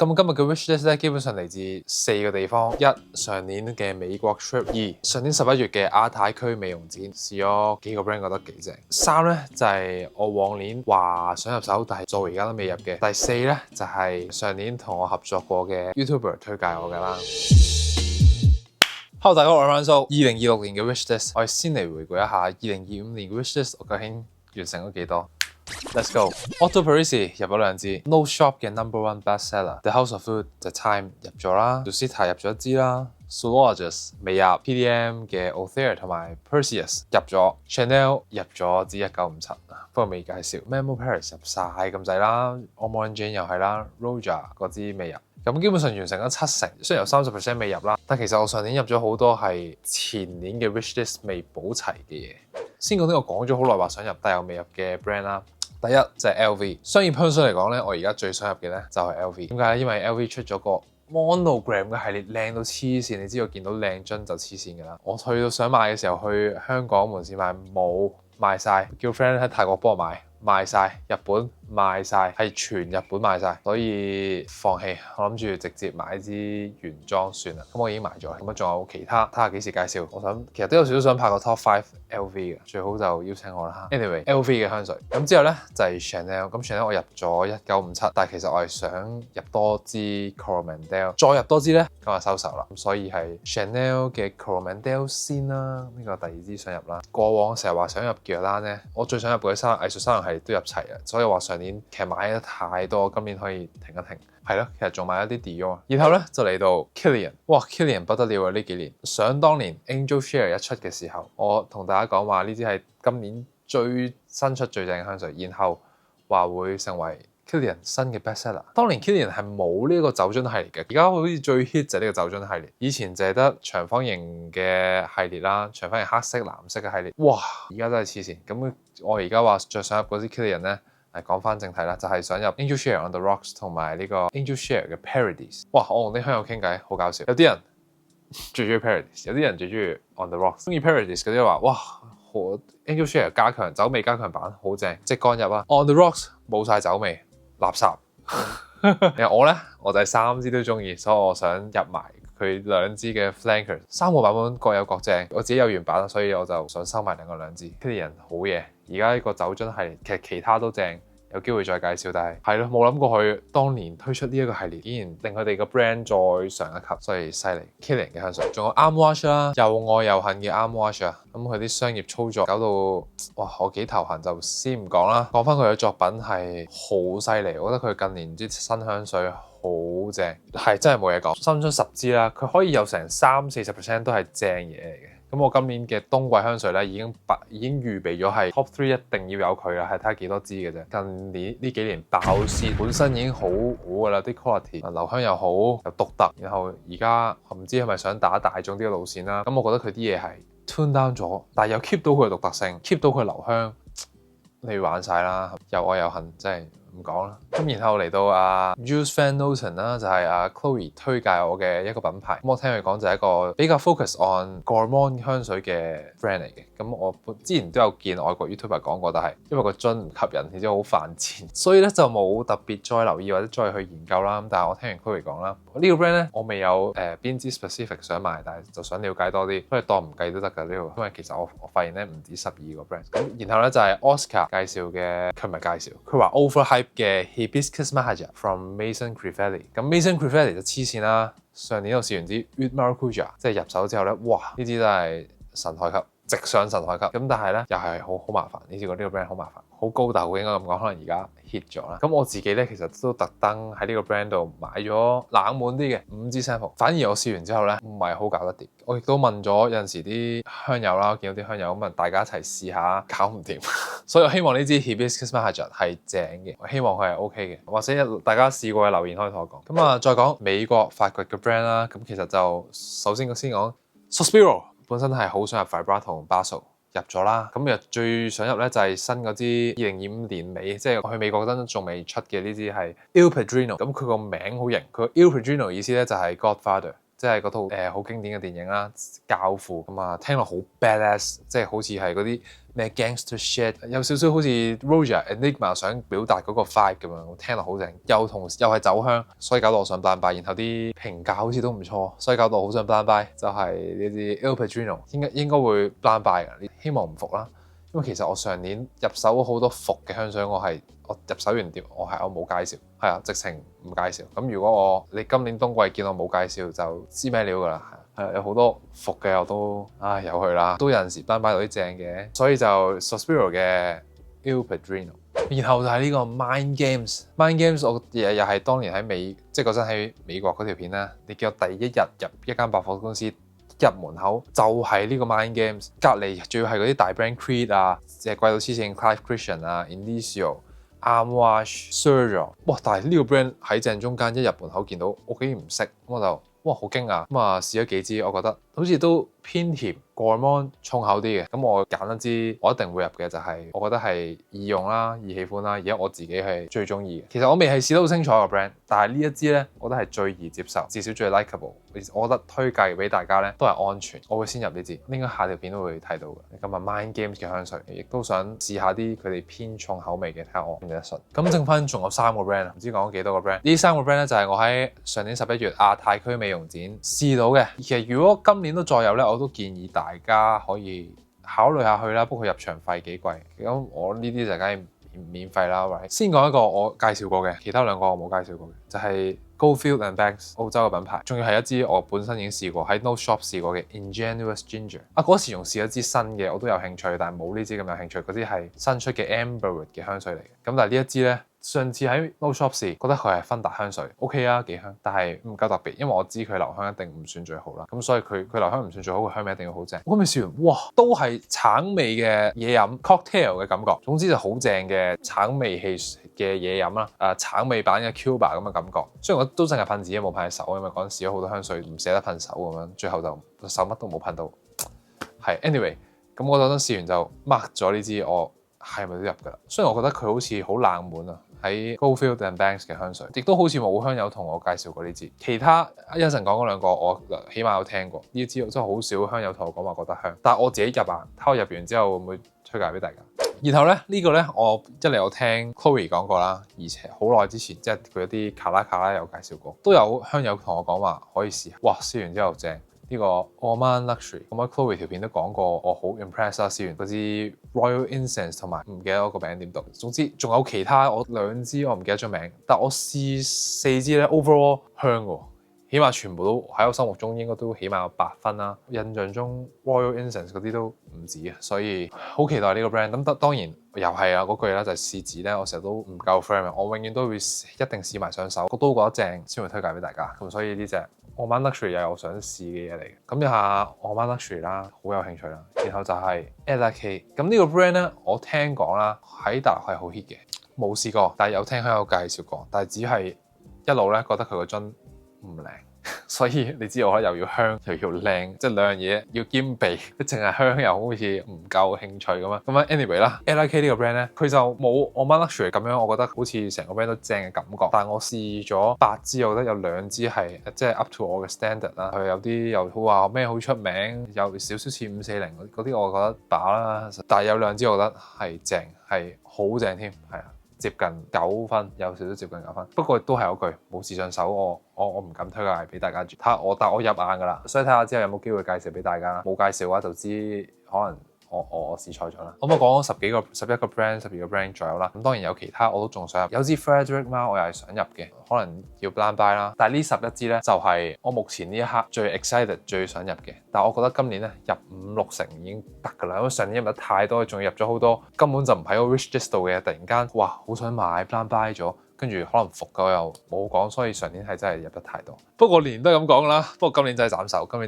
咁今日嘅 wishlist 咧，基本上嚟自4個地方：一、上年嘅美國 trip；二、上年11月嘅亞太區美容展，試咗幾個 brand 覺得幾正；三咧就係我往年話想入手，但係到而家都未入嘅；第四咧就係上年同我合作過嘅 YouTuber 推介我㗎啦。Hello， 大家好，我係 Ranso。2026年嘅 wishlist，我哋先嚟回顧一下2025年嘅 wishlist，我究竟完成咗幾多？Let's go。Otto Parisi 入咗2支 ，No Shop 嘅 No.1 bestseller，The House of Food，The Time 入咗啦 ，Lucita 入咗1支啦 ，Zoologist 未入 ，PDM 嘅 Othera 同埋 Perseus 入咗 ，Chanel 入咗支1957，不過未介紹 ，Memo Paris 入晒咁滯啦 ，Omron Jane 又係啦 ，Roja 嗰支未入。咁基本上完成咗70%，雖然有30% 未入啦，但其實我上年入咗好多係前年嘅 wishlist 未補齊嘅嘢。先講呢個講咗好耐話想入但又未入嘅 brand 啦。第一就係 LV， 商業香水嚟講咧，我而家最想入嘅咧就係 LV。點解咧？因為 LV 出咗個 Monogram 嘅系列，靚到黐線，你知道見到靚樽就黐線㗎啦。我去到想買嘅時候，去香港門市買冇賣晒，叫 friend 喺泰國幫我買。賣晒，日本賣晒，係全日本賣晒，所以放棄。我諗住直接買支原裝算啦。咁我已經買咗，咁啊仲有其他，睇下幾時介紹。我想其實都有少少想拍個 Top 5 LV 嘅，最好就邀請我啦。Anyway，LV 嘅香水。咁之後咧就係 Chanel，咁 Chanel 我入咗1957，但係其實我係想入多支 Coromandel， 再入多支咧，咁就收手啦。咁所以係 Chanel 嘅 Coromandel 先啦，呢個第2支想入啦。過往成日話想入 Guerlain 咧，我最想入嗰啲藝術沙龍係都入齊啊，所以話上年其實買得太多，今年可以停一停。係咯，其實仲買咗啲 Dior。然後咧就嚟到 Kilian， 哇 Kilian 不得了啊！呢幾年，想當年 Angel Share 一出嘅時候，我同大家講話呢支係今年最新出最正嘅香水，然後話會成為 Kilian 新嘅 bestseller。當年 Kilian 係冇呢個酒樽系列嘅，而家好似最 hit 就係呢個酒樽系列。以前就係得長方形嘅系列啦，長方形黑色、藍色嘅系列。哇！而家真係黐線。咁我而家話最想入嗰支 Kilian 咧，講翻正題啦，就係想入 Angel Share on the Rocks 同埋呢個 Angel Share 嘅 Paradise。哇！我同啲香友傾偈好搞笑，有啲人最中意 Paradise， 有啲人最中意 on the Rocks。中意 Paradise 嗰啲話哇，Angel Share 加強酒味加強版好正，即乾入啊。On the Rocks 冇晒酒味，垃圾。然後我咧，我就係3支都中意，所以我想入埋佢2支嘅 Flankers。3個版本各有各正，我自己有原版，所以我就想收埋另外2支。Kilian 好嘢，而家呢個酒樽系列其實其他都正，有機會再介紹。但係咯，冇諗過佢當年推出呢一個系列，竟然令佢哋個 brand 再上一級，所以犀利。Kilian 嘅香水，仲有 Armwash 啦，又愛又恨嘅 Armwash 啊。咁佢啲商業操作搞到哇，我幾頭痕，就先唔講啦。講翻佢嘅作品係好犀利，我覺得佢近年啲新香水好正，係真係冇嘢講。新出10支啦，佢可以有成30-40% 都係正嘢嚟嘅。咁我今年嘅冬季香水咧已經預備咗係 Top 3一定要有佢啦，係睇下幾多支嘅啫。近年呢幾年爆市本身已經好好噶啦，啲 quality 留香又好又獨特，然後而家唔知係咪想打大眾啲嘅路線啦。咁我覺得佢啲嘢係 tune down 咗，但係又 keep 到佢嘅獨特性 ，keep 到佢留香，你玩晒啦，又愛又恨，真係唔講啦。咁然後嚟到Jules Van Noten 啦，就係Chloe 推介我嘅一個品牌。咁我聽佢講就係一個比較 focus on gourmand 香水嘅 brand 嚟嘅。咁我之前都有見外國 YouTuber 講過，但係因為個樽唔吸引，而且好犯賤，所以咧就冇特別再留意或者再去研究啦。咁但係我聽完 Chloe 講啦，呢個 brand 咧我未有邊支 specific 想買，但係就想了解多啲，所以當唔計都得㗎呢個。因為其實我發現咧唔止12個 brand。咁然後咧就係 Oscar 介紹嘅，佢唔係介紹，佢話 overhype 嘅 Hibiscus Mahajar from Maison Crivelli。咁 Maison Crivelli 就黐線啦，上年我試完支 Oud Maracuja，即係入手之後咧，哇！呢支真係神台級，直上神台級。咁但係咧又係好麻煩，呢個 brand 好麻煩，好高竇應該咁講，可能而家 hit 咗啦。咁我自己咧其實都特登喺呢個 brand 度買咗冷門啲嘅5支 sample， 反而我試完之後咧唔係好搞得掂。我亦都問咗有陣時啲香友啦，見到啲香友咁啊，大家一齊試下，搞唔掂。所以我希望呢支 Hibiscus Mahajar 係正嘅，我希望佢係 OK 嘅，或者大家試過嘅留言可以同我講。咁再講美國發掘嘅 brand 啦，咁其實就首先講 Sospiro 本身係好想入 Vibrato 同 Basso。入咗啦，咁最想入咧就係新嗰支2025年尾，即係我去美國嗰陣仲未出嘅呢支係 Il Padrino，咁佢個名好型，佢 Il Padrino 意思咧就係 Godfather，即係嗰套好經典嘅電影啦，教父咁啊，聽落好 badass， 即係好似係嗰啲咩 gangster shit， 有少少好似 Roger Enigma 想表達嗰個 vibe 咁樣，聽落好正，又係酒香，所以搞到我想 blind buy， 然後啲評價好似都唔錯，所以搞到我好想 blind buy， 就係呢啲 Il Padrino 應該會 blind buy 嘅，希望唔服啦。因為其實我上年入手好多伏嘅香水，我入手完碟，我冇介紹，係啊，直情唔介紹。咁如果你今年冬季見我冇介紹，就知咩料㗎啦。係有好多伏嘅我都有去啦，都有陣時單買到啲正嘅，所以就 Suspiro 嘅 Il Padrino。然後就係呢個 Mind Games，Mind Games 我又係當年喺即係嗰陣喺美國嗰條片啦。你叫我第一日入一間百貨公司，入門口就係呢個 Mind Games， 隔離仲要係嗰啲大 brand Creed 啊，貴到黐線 Clive Christian 啊 Innisio、Armwash、Sergio， 哇！但係呢個 brand 喺正中間，一入門口見到，我竟然唔識，咁我就哇好驚訝，咁啊試咗幾支，我覺得好似都偏甜。Gourmand 重口啲嘅，咁我揀一支我一定會入嘅就係、我覺得係易用啦、易喜歡啦，而家我自己係最中意嘅。其實我未係試得好清楚個 brand，但係呢一支咧，我覺得係最易接受，至少最 likeable。我覺得推介俾大家咧都係安全，我會先入呢支，應該下條片都會睇到嘅。咁啊 Mind Games 嘅香水，亦都想試下啲佢哋偏重口味嘅，睇下我唔記得順。咁剩翻仲有3個 brand 唔知講咗幾多個 brand？呢3個 brand 咧就係我喺上年11月亞太區美容展試到嘅。其實如果今年都再有咧，我都建議大家可以考慮下去啦，不過入場費幾貴，咁我呢啲就梗係免費啦。先講一個我介紹過嘅，其他2個我冇介紹過嘅，就係 Goldfield & Banks 澳洲嘅品牌，仲要係一支我本身已經試過喺 No Shop 試過嘅 Ingenuous Ginger。嗰時仲試咗支新嘅，我都有興趣，但係冇呢支咁有興趣。嗰支係新出嘅 Amberwood 嘅香水嚟嘅，咁但係呢一支咧。上次喺 No Shop 試，覺得佢係芬達香水 OK 啊，幾香，但係唔夠特別，因為我知佢留香一定唔算最好啦，咁所以佢留香唔算最好，個香味一定要好正。我今日試完，哇，都係橙味嘅嘢飲 cocktail 嘅感覺，總之就好正嘅橙味氣嘅嘢飲啦，橙味版嘅 Cuba 咁嘅感覺。雖然我都淨係噴自己冇噴喺手，因為嗰陣試咗好多香水唔捨得噴手咁樣，最後就手乜都冇噴到。係 anyway， 咁我嗰陣試完就 mark 咗呢支，我係咪都入㗎啦？雖然我覺得佢好似好冷門啊。喺 Goldfield & Banks 嘅香水，亦都好似冇香友同我介紹過呢支。其他一陣講嗰2個，我起碼有聽過。呢支真係好少香友同我講話覺得香，但係我自己入啊，睇我入完之後會唔會推介俾大家？然後咧呢個咧，我一嚟我聽 Chloe 講過啦，而且好耐之前即係佢一啲卡拉有介紹過，都有香友同我講話可以試下。哇！試完之後正。呢個 Orman Luxury，咁我 Chloe 條片都講過，我好 impress 啦。試完嗰支 Royal Incense 同埋唔記得個名點讀，總之仲有其他我2支我唔記得咗名，但我試4支咧 overall 香喎，起碼全部都喺我心目中應該都起碼有8分啦。印象中 Royal Incense 嗰啲都唔止啊，所以好期待呢個 brand。咁當然又係啊嗰句啦，就係試紙咧，我成日都唔夠 firm，我永遠都會一定試埋上手，我都覺得正先會推介俾大家。咁所以呢隻Orman Luxury 又係我想試嘅嘢嚟嘅，咁一下 Orman Luxury 啦，好有興趣啦。然後就係 Ella K， 咁呢個 brand 咧，我聽講啦，喺大陸係好 hit 嘅，冇試過，但係有聽香友介紹過，但係只係一路咧覺得佢個樽唔靚。所以你知我又要香又要靚，即係2樣嘢要兼備，淨係香又好似唔夠興趣咁啊。咁啊 anyway 啦 ，LIK 呢個 brand 咧，佢就冇 Orman Luxury 咁樣，我覺得好似成個 brand 都正嘅感覺。但係我試咗8支，我覺得有2支係即係 up to 我嘅 standard 啦。佢有啲又好話咩好出名，有少少似540嗰啲，我覺得把啦。但係有2支我覺得係正，係好正添，係啊。接近9分，有少少接近9分，不過都係嗰句冇試上手，我唔敢推介俾大家住。但我入眼㗎啦，所以睇下之後有冇機會介紹俾大家。冇介紹嘅話就知可能我試錯咗啦。咁我講咗11個 brand、12個 brand 左右啦。咁當然有其他我都仲想入，有支 Frederic Malle 我又係想入嘅，可能要 blind buy 啦。但係呢11支咧就係我目前呢一刻最 excited 最想入嘅。但係我覺得今年咧入5-6成已經得㗎啦，因為上年入得太多，仲要入咗好多根本就唔喺個 wish list 度嘅，突然間哇好想買 blind buy 咗，跟住可能伏嘅又冇講，所以上年係真係入得太多。不過年年都係咁講啦，不過今年真係斬手，今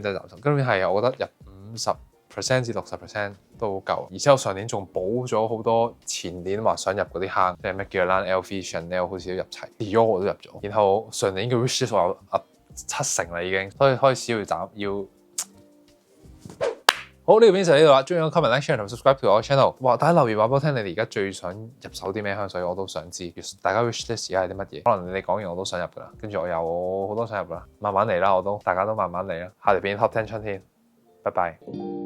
年係我覺得入50%至60%都夠，而且我上年仲補咗好多前年話想入嗰啲坑，即係咩 Guerlain、LV、Chanel 好似都入齊，Dior 我都入咗，然後上年嘅 wish list 我有7成啦已經，所以開始要斬要。好，呢條片就呢度啦，中意我 comment、like、share 同 subscribe 到我 channel。哇，大家留言話俾我聽，你哋而家最想入手啲咩香水，我都想知。大家 wish list 而家係啲乜嘢？可能你哋講完我都想入噶啦，跟住我有好多想入噶啦，慢慢嚟啦，大家都慢慢嚟啦。下條片 top 10 春天，拜拜。